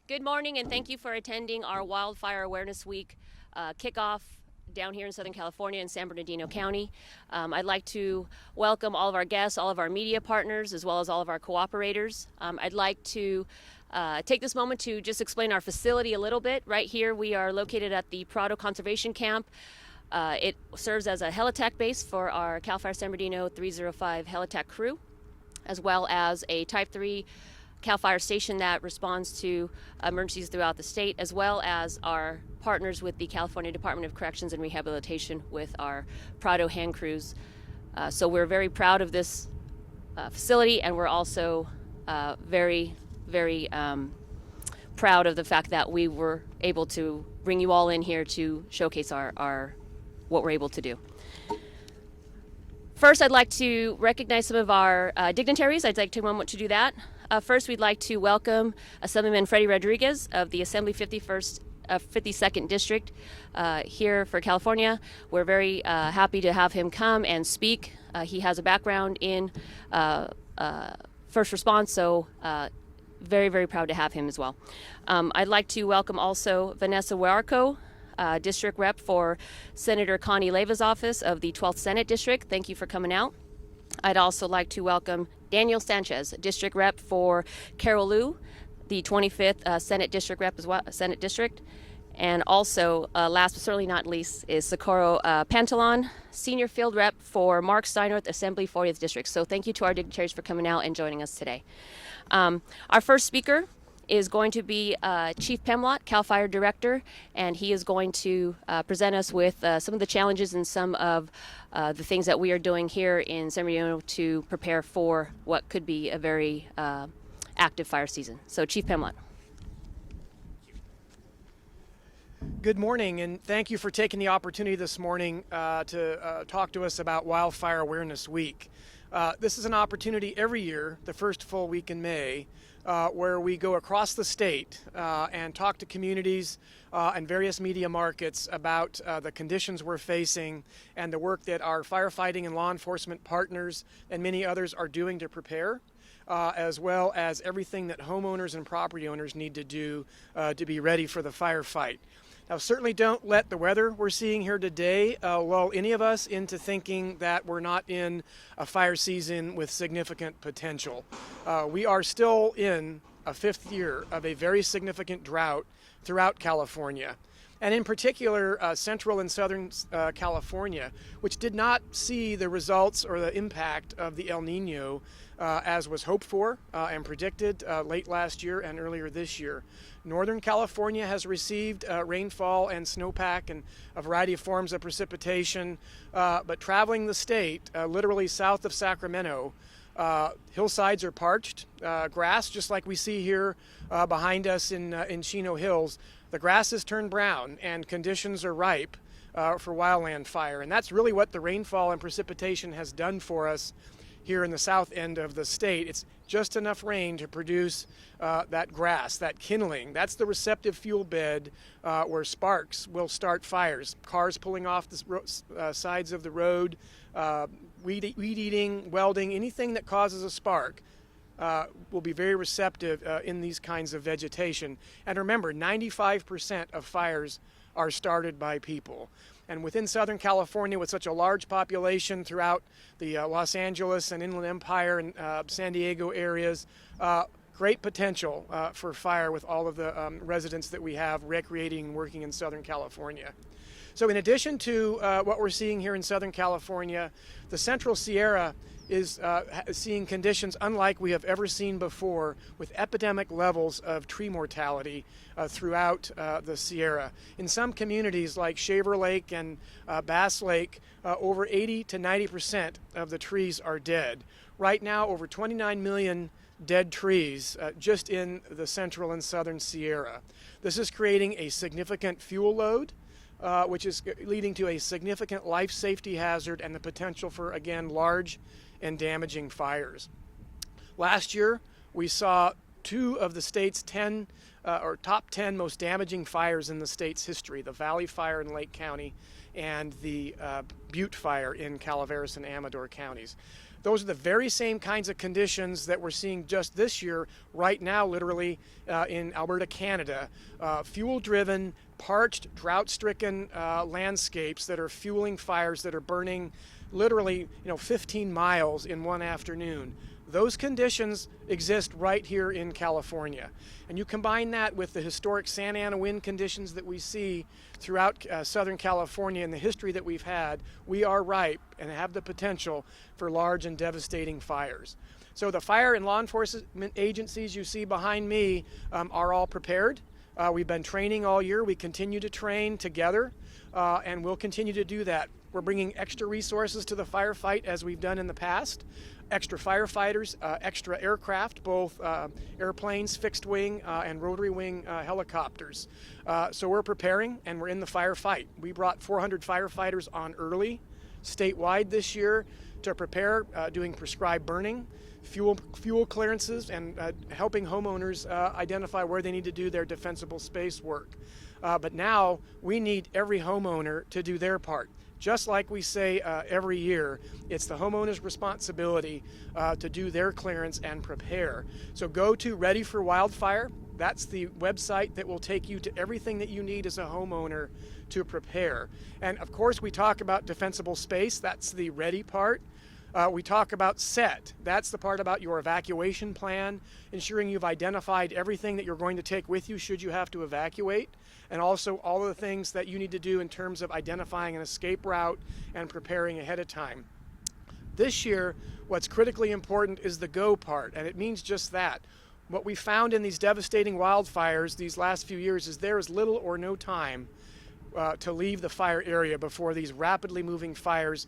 Good morning, and thank you for attending our Wildfire Awareness Week kickoff down here in Southern California in San Bernardino County. I'd like to welcome all of our guests, all of our media partners, as well as all of our cooperators. I'd like to take this moment to just explain our facility a little bit. Right here, we are located at the Prado Conservation Camp. It serves as a helitack base for our CAL FIRE San Bernardino 305 helitack crew, as well as a Type 3 CAL FIRE station that responds to emergencies throughout the state, as well as our partners with the California Department of Corrections and Rehabilitation with our Prado hand crews. So we're very proud of this facility, and we're also very proud of the fact that we were able to bring you all in here to showcase our what we're able to do. First, I'd like to recognize some of our dignitaries. I'd like to take a moment to do that. First, we'd like to welcome Assemblyman Freddie Rodriguez of the Assembly 52nd District here for California. We're very happy to have him come and speak. He has a background in first response, so very proud to have him as well. I'd like to welcome also Vanessa Huarco, District Rep for Senator Connie Leiva's office of the 12th Senate District. Thank you for coming out. I'd also like to welcome Daniel Sanchez, District Rep for Carol Liu, the 25th Senate District Rep as well, Senate District. And also, last but certainly not least, is Socorro Pantalon, Senior Field Rep for Mark Steinworth, Assembly 40th District. So thank you to our dignitaries for coming out and joining us today. Our first speaker is going to be Chief Pemlott, CAL FIRE Director, and he is going to present us with some of the challenges and some of the things that we are doing here in San Bernardino to prepare for what could be a very active fire season. So Chief Pemlott. Good morning, and thank you for taking the opportunity this morning to talk to us about Wildfire Awareness Week. This is an opportunity every year, the first full week in May, where we go across the state and talk to communities and various media markets about the conditions we're facing and the work that our firefighting and law enforcement partners and many others are doing to prepare, as well as everything that homeowners and property owners need to do to be ready for the firefight. Now, certainly don't let the weather we're seeing here today lull any of us into thinking that we're not in a fire season with significant potential. We are still in a fifth year of a very significant drought throughout California, and in particular central and southern California, which did not see the results or the impact of the El Nino as was hoped for and predicted late last year and earlier this year. Northern California has received rainfall and snowpack and a variety of forms of precipitation, but traveling the state, literally south of Sacramento, hillsides are parched, grass, just like we see here behind us in Chino Hills, the grass has turned brown and conditions are ripe for wildland fire. And that's really what the rainfall and precipitation has done for us here in the south end of the state. It's just enough rain to produce that grass, that kindling. That's the receptive fuel bed where sparks will start fires. Cars pulling off the sides of the road, weed eating, welding, anything that causes a spark will be very receptive in these kinds of vegetation. And remember, 95% of fires are started by people. And within Southern California, with such a large population throughout the Los Angeles and Inland Empire and San Diego areas, great potential for fire with all of the residents that we have recreating and working in Southern California. So in addition to what we're seeing here in Southern California, the Central Sierra is seeing conditions unlike we have ever seen before, with epidemic levels of tree mortality throughout the Sierra. In some communities like Shaver Lake and Bass Lake, over 80 to 90% of the trees are dead. Right now, over 29 million dead trees just in the Central and Southern Sierra. This is creating a significant fuel load, which is leading to a significant life safety hazard and the potential for, again, large and damaging fires. Last year, we saw 2 of the state's 10 or top 10 most damaging fires in the state's history: the Valley Fire in Lake County and the Butte Fire in Calaveras and Amador counties. Those are the very same kinds of conditions that we're seeing just this year, right now, literally in Alberta, Canada. Fuel-driven, parched, drought-stricken landscapes that are fueling fires that are burning literally 15 miles in one afternoon. Those conditions exist right here in California. And you combine that with the historic Santa Ana wind conditions that we see throughout Southern California and the history that we've had, we are ripe and have the potential for large and devastating fires. So the fire and law enforcement agencies you see behind me are all prepared. We've been training all year. We continue to train together, and we'll continue to do that. We're bringing extra resources to the firefight as we've done in the past. Extra firefighters, extra aircraft, both airplanes, fixed wing, and rotary wing helicopters. So we're preparing and we're in the firefight. We brought 400 firefighters on early statewide this year to prepare, doing prescribed burning, fuel clearances, and helping homeowners identify where they need to do their defensible space work. But now we need every homeowner to do their part. Just like we say every year, it's the homeowner's responsibility to do their clearance and prepare. So go to Ready for Wildfire. That's the website that will take you to everything that you need as a homeowner to prepare. And of course, we talk about defensible space. That's the ready part. We talk about set. That's the part about your evacuation plan, ensuring you've identified everything that you're going to take with you should you have to evacuate, and also all of the things that you need to do in terms of identifying an escape route and preparing ahead of time. This year, what's critically important is the go part, and it means just that. What we found in these devastating wildfires these last few years is there is little or no time to leave the fire area before these rapidly moving fires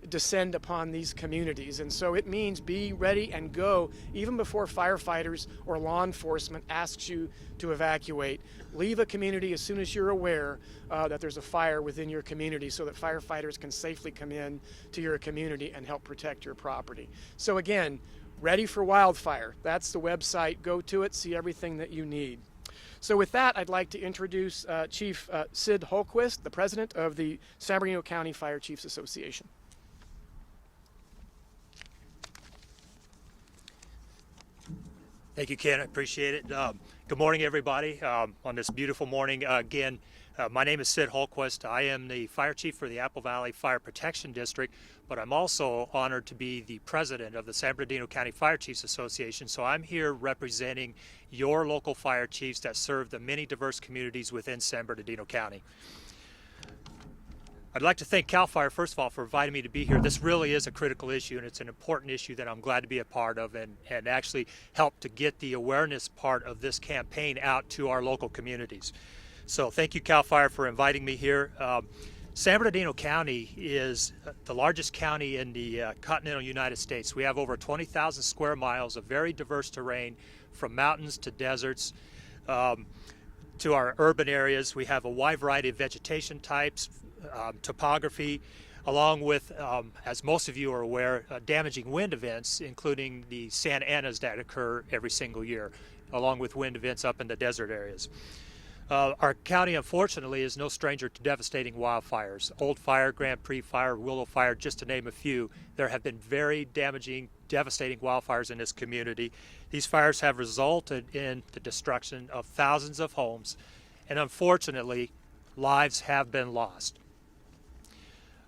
descend upon these communities. And so it means be ready and go even before firefighters or law enforcement asks you to evacuate. Leave a community as soon as you're aware that there's a fire within your community so that firefighters can safely come in to your community and help protect your property. So again, Ready for Wildfire. That's the website. Go to it, see everything that you need. So with that, I'd like to introduce Chief Sid Holquist, the president of the San Bernardino County Fire Chiefs Association. Thank you, Ken. I appreciate it. Good morning, everybody. On this beautiful morning, again, my name is Sid Holquist. I am the fire chief for the Apple Valley Fire Protection District, but I'm also honored to be the president of the San Bernardino County Fire Chiefs Association. So I'm here representing your local fire chiefs that serve the many diverse communities within San Bernardino County. I'd like to thank CAL FIRE, first of all, for inviting me to be here. This really is a critical issue, and it's an important issue that I'm glad to be a part of and actually help to get the awareness part of this campaign out to our local communities. So thank you, CAL FIRE, for inviting me here. San Bernardino County is the largest county in the continental United States. We have over 20,000 square miles of very diverse terrain, from mountains to deserts to our urban areas. We have a wide variety of vegetation types, topography, along with, as most of you are aware, damaging wind events, including the Santa Anas that occur every single year, along with wind events up in the desert areas. Our county, unfortunately, is no stranger to devastating wildfires. Old Fire, Grand Prix Fire, Willow Fire, just to name a few. There have been very damaging, devastating wildfires in this community. These fires have resulted in the destruction of thousands of homes, and unfortunately, lives have been lost.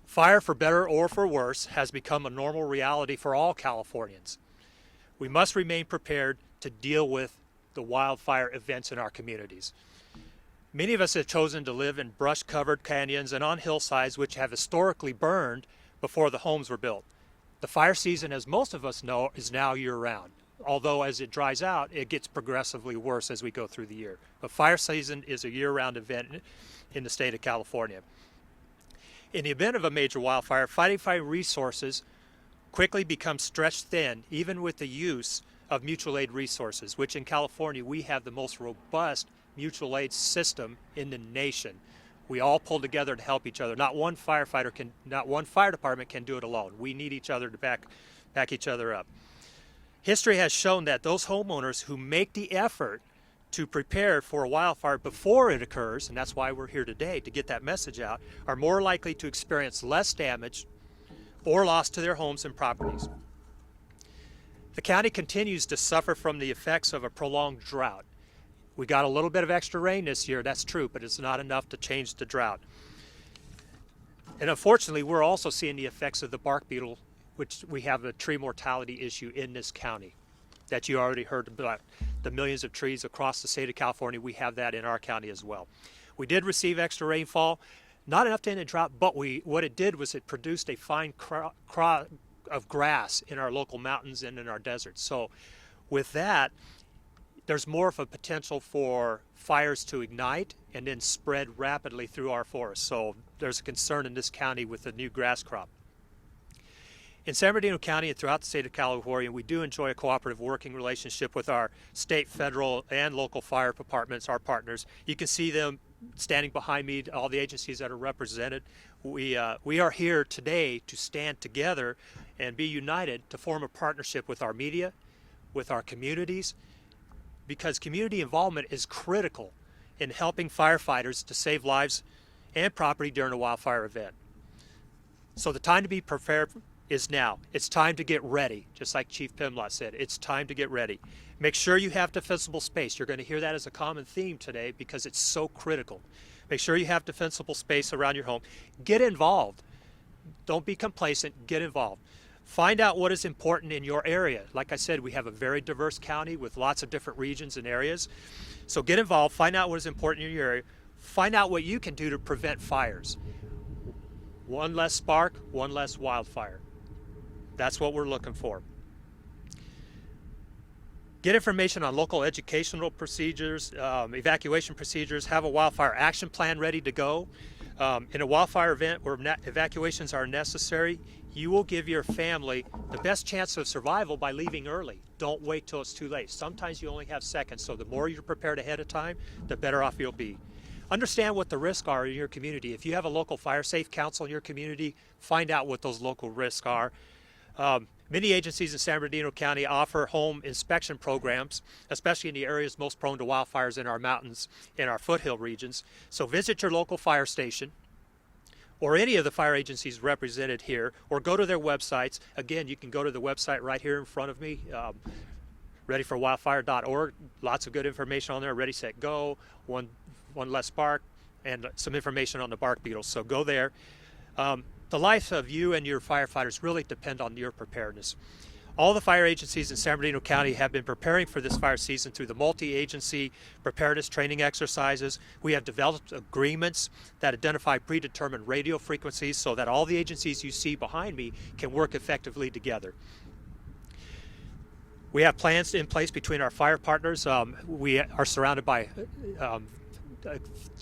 Fire, for better or for worse, has become a normal reality for all Californians. We must remain prepared to deal with the wildfire events in our communities. Many of us have chosen to live in brush-covered canyons and on hillsides which have historically burned before the homes were built. The fire season, as most of us know, is now year-round. Although as it dries out, it gets progressively worse as we go through the year. But fire season is a year-round event in the state of California. In the event of a major wildfire, fighting fire resources quickly become stretched thin, even with the use of mutual aid resources, which in California we have the most robust mutual aid system in the nation. We all pull together to help each other. Not one fire department can do it alone. We need each other to back each other up. History has shown that those homeowners who make the effort to prepare for a wildfire before it occurs, and that's why we're here today, to get that message out, are more likely to experience less damage or loss to their homes and properties. The county continues to suffer from the effects of a prolonged drought. We got a little bit of extra rain this year, that's true, but it's not enough to change the drought. And unfortunately, we're also seeing the effects of the bark beetle, which we have a tree mortality issue in this county that you already heard about. The millions of trees across the state of California, we have that in our county as well. We did receive extra rainfall, not enough to end the drought, but what it did was it produced a fine crop of grass in our local mountains and in our deserts. So with that, there's more of a potential for fires to ignite and then spread rapidly through our forests. So there's a concern in this county with the new grass crop. In San Bernardino County and throughout the state of California, we do enjoy a cooperative working relationship with our state, federal, and local fire departments, our partners. You can see them standing behind me, all the agencies that are represented. We are here today to stand together and be united to form a partnership with our media, with our communities, because community involvement is critical in helping firefighters to save lives and property during a wildfire event. So the time to be prepared is now. It's time to get ready, just like Chief Pimlott said. It's time to get ready. Make sure you have defensible space. You're going to hear that as a common theme today because it's so critical. Make sure you have defensible space around your home. Get involved. Don't be complacent. Get involved. Find out what is important in your area. Like I said, we have a very diverse county with lots of different regions and areas. So get involved. Find out what is important in your area. Find out what you can do to prevent fires. One less spark, one less wildfire. That's what we're looking for. Get information on local educational procedures, evacuation procedures, have a wildfire action plan ready to go. In a wildfire event where evacuations are necessary, you will give your family the best chance of survival by leaving early. Don't wait till it's too late. Sometimes you only have seconds, so the more you're prepared ahead of time, the better off you'll be. Understand what the risks are in your community. If you have a local fire safe council in your community, find out what those local risks are. Many agencies in San Bernardino County offer home inspection programs, especially in the areas most prone to wildfires in our mountains, in our foothill regions. So visit your local fire station or any of the fire agencies represented here, or go to their websites. Again, you can go to the website right here in front of me, readyforwildfire.org. Lots of good information on there. Ready, set, go. One less spark, and some information on the bark beetles. So go there. The life of you and your firefighters really depend on your preparedness. All the fire agencies in San Bernardino County have been preparing for this fire season through the multi-agency preparedness training exercises. We have developed agreements that identify predetermined radio frequencies so that all the agencies you see behind me can work effectively together. We have plans in place between our fire partners. We are surrounded by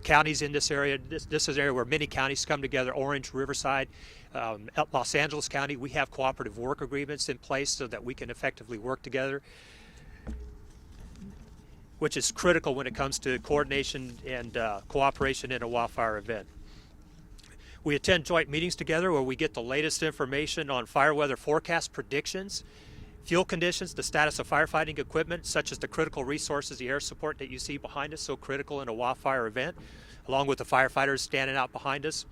counties in this area. This is an area where many counties come together: Orange, Riverside, Los Angeles County. We have cooperative work agreements in place so that we can effectively work together, which is critical when it comes to coordination and cooperation in a wildfire event. We attend joint meetings together where we get the latest information on fire weather forecast predictions, fuel conditions, the status of firefighting equipment, such as the critical resources, the air support that you see behind us, so critical in a wildfire event, along with the firefighters standing out behind us.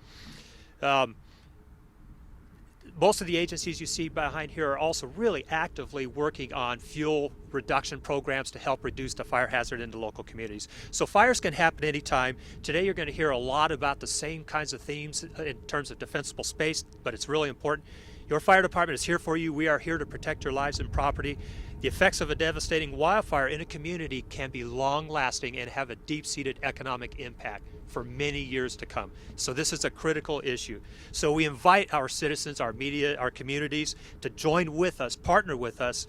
Most of the agencies you see behind here are also really actively working on fuel reduction programs to help reduce the fire hazard in the local communities. So fires can happen anytime. Today you're going to hear a lot about the same kinds of themes in terms of defensible space, but it's really important. Your fire department is here for you. We are here to protect your lives and property. The effects of a devastating wildfire in a community can be long-lasting and have a deep-seated economic impact for many years to come. So this is a critical issue. So we invite our citizens, our media, our communities to join with us, partner with us.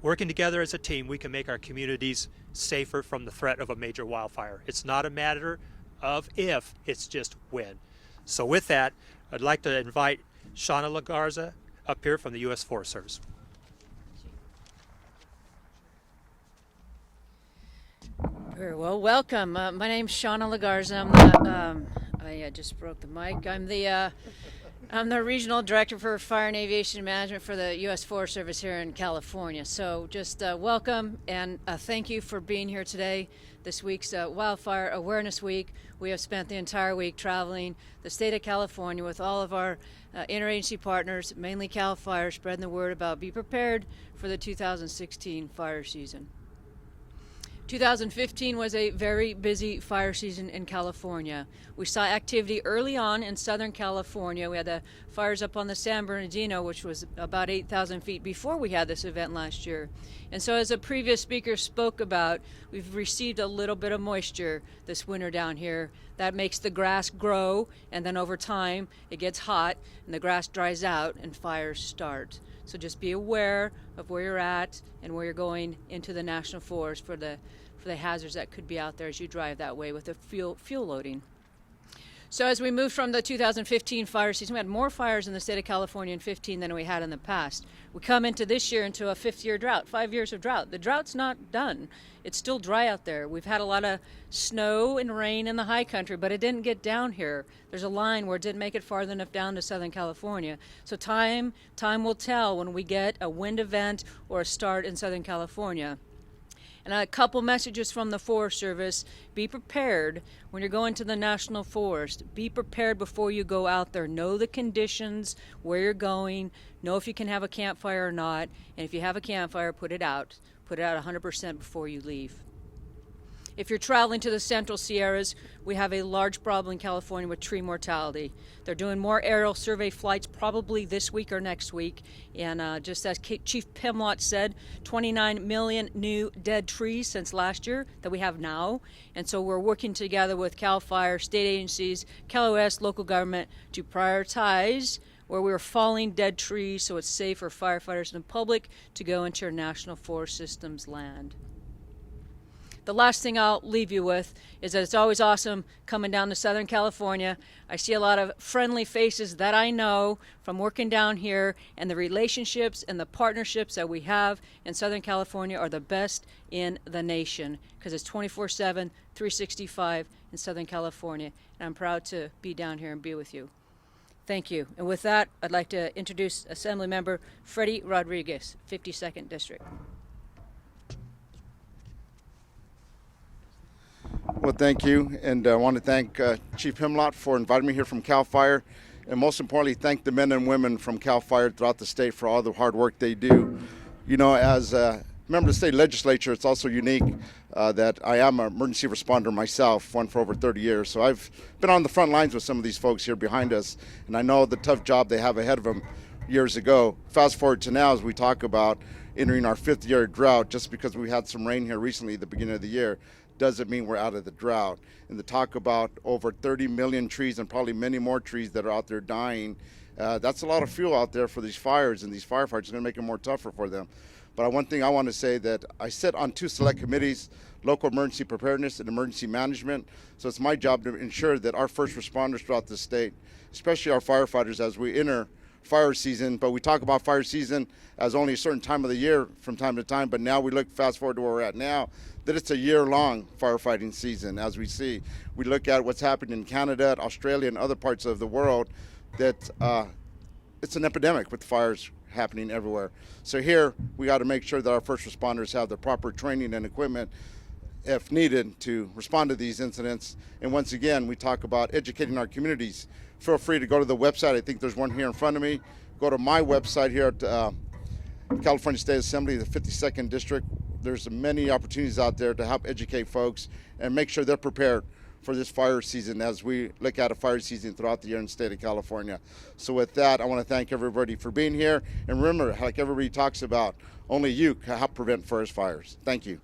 Working together as a team, we can make our communities safer from the threat of a major wildfire. It's not a matter of if, it's just when. So with that, I'd like to invite Shauna LaGarza up here from the U.S. Forest Service. Very well, welcome. My name's Shauna LaGarza. I'm the, I just broke the mic. I'm the I'm the Regional Director for Fire and Aviation Management for the U.S. Forest Service here in California. So just welcome and thank you for being here today. This week's Wildfire Awareness Week. We have spent the entire week traveling the state of California with all of our interagency partners, mainly CAL FIRE, spreading the word about be prepared for the 2016 fire season. 2015 was a very busy fire season in California. We saw activity early on in Southern California. We had the fires up on the San Bernardino, which was about 8,000 feet before we had this event last year. And so as a previous speaker spoke about, we've received a little bit of moisture this winter down here. That makes the grass grow, and then over time it gets hot and the grass dries out and fires start. So just be aware of where you're at and where you're going into the national forest for the hazards that could be out there as you drive that way with the fuel loading. So as we move from the 2015 fire season, we had more fires in the state of California in 15 than we had in the past. We come into this year into a 5th-year drought, 5 years of drought. The drought's not done. It's still dry out there. We've had a lot of snow and rain in the high country, but it didn't get down here. There's a line where it didn't make it farther enough down to Southern California. So time will tell when we get a wind event or a start in Southern California. And a couple messages from the Forest Service. Be prepared when you're going to the National Forest. Be prepared before you go out there. Know the conditions, where you're going. Know if you can have a campfire or not. And if you have a campfire, put it out. Put it out 100% before you leave. If you're traveling to the Central Sierras, we have a large problem in California with tree mortality. They're doing more aerial survey flights probably this week or next week. And just as Chief Pimlott said, 29 million new dead trees since last year that we have now. And so we're working together with CAL FIRE, state agencies, Cal OS, local government to prioritize where we're falling dead trees so it's safe for firefighters and the public to go into your national forest system's land. The last thing I'll leave you with is that it's always awesome coming down to Southern California. I see a lot of friendly faces that I know from working down here, and the relationships and the partnerships that we have in Southern California are the best in the nation because it's 24/7, 365 in Southern California, and I'm proud to be down here and be with you. Thank you. And with that, I'd like to introduce Assembly Member Freddie Rodriguez, 52nd District. Well, thank you, and I want to thank Chief Pimlott for inviting me here from CAL FIRE, and most importantly, thank the men and women from CAL FIRE throughout the state for all the hard work they do. You know, as a member of the state legislature, it's also unique that I am an emergency responder myself, one for over 30 years, so I've been on the front lines with some of these folks here behind us, and I know the tough job they have ahead of them years ago. Fast forward to now as we talk about entering our 5th-year drought, just because we had some rain here recently at the beginning of the year, doesn't mean we're out of the drought. And to talk about over 30 million trees and probably many more trees that are out there dying, that's a lot of fuel out there for these fires, and these firefighters are going to make it more tougher for them. But one thing I want to say that I sit on 2 select committees, local emergency preparedness and emergency management. So it's my job to ensure that our first responders throughout the state, especially our firefighters as we enter fire season, but we talk about fire season as only a certain time of the year from time to time, but now we look fast forward to where we're at now, that it's a year-long firefighting season. As we see, we look at what's happened in Canada, Australia, and other parts of the world, that it's an epidemic with fires happening everywhere. So here, we got to make sure that our first responders have the proper training and equipment if needed to respond to these incidents. And once again, we talk about educating our communities. Feel free to go to the website. I think there's one here in front of me. Go to my website here at California State Assembly, the 52nd District. There's many opportunities out there to help educate folks and make sure they're prepared for this fire season as we look at a fire season throughout the year in the state of California. So with that, I want to thank everybody for being here. And remember, like everybody talks about, only you can help prevent forest fires. Thank you.